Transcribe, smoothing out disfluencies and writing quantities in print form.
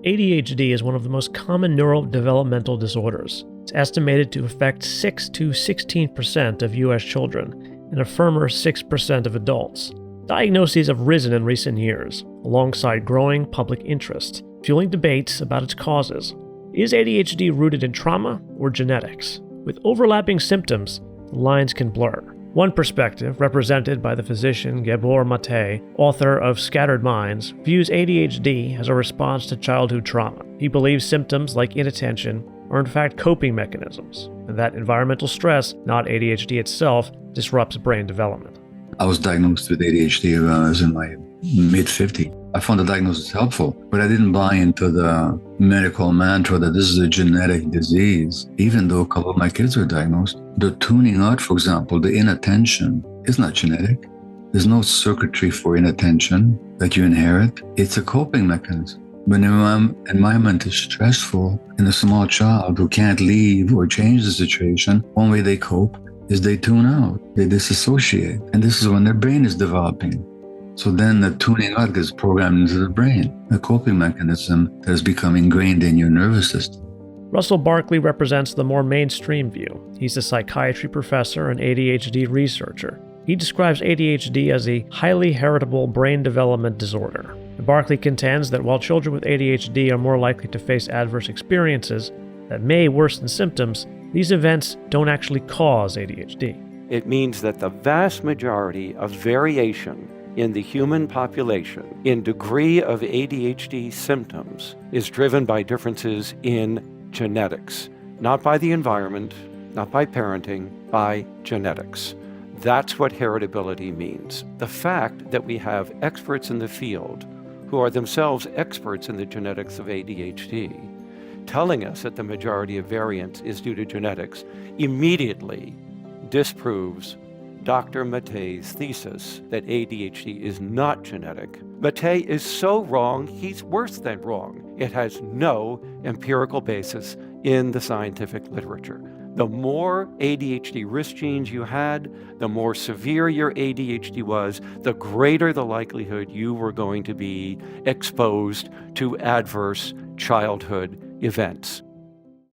ADHD is one of the most common neurodevelopmental disorders. It's estimated to affect 6 to 16% of U.S. children and a firmer 6% of adults. Diagnoses have risen in recent years, alongside growing public interest, fueling debates about its causes. Is ADHD rooted in trauma or genetics? With overlapping symptoms, the lines can blur. One perspective, represented by the physician Gabor Mate, author of Scattered Minds, views ADHD as a response to childhood trauma. He believes symptoms like inattention are in fact coping mechanisms, and that environmental stress, not ADHD itself, disrupts brain development. I was diagnosed with ADHD when I was in my mid-50s. I found the diagnosis helpful, but I didn't buy into the medical mantra that this is a genetic disease, even though a couple of my kids were diagnosed. The tuning out, for example, the inattention is not genetic. There's no circuitry for inattention that you inherit. It's a coping mechanism. When the environment is stressful in a small child who can't leave or change the situation, one way they cope is they tune out, they disassociate. And this is when their brain is developing. So then the tuning out gets programmed into the brain, a coping mechanism that has become ingrained in your nervous system. Russell Barkley represents the more mainstream view. He's a psychiatry professor and ADHD researcher. He describes ADHD as a highly heritable brain development disorder. Barkley contends that while children with ADHD are more likely to face adverse experiences that may worsen symptoms, these events don't actually cause ADHD. It means that the vast majority of variation in the human population in degree of ADHD symptoms is driven by differences in genetics, not by the environment, not by parenting, by genetics. That's what heritability means. The fact that we have experts in the field who are themselves experts in the genetics of ADHD telling us that the majority of variance is due to genetics immediately disproves Dr. Mate's thesis that ADHD is not genetic. Mate is so wrong, he's worse than wrong. It has no empirical basis in the scientific literature. The more ADHD risk genes you had, the more severe your ADHD was, the greater the likelihood you were going to be exposed to adverse childhood events.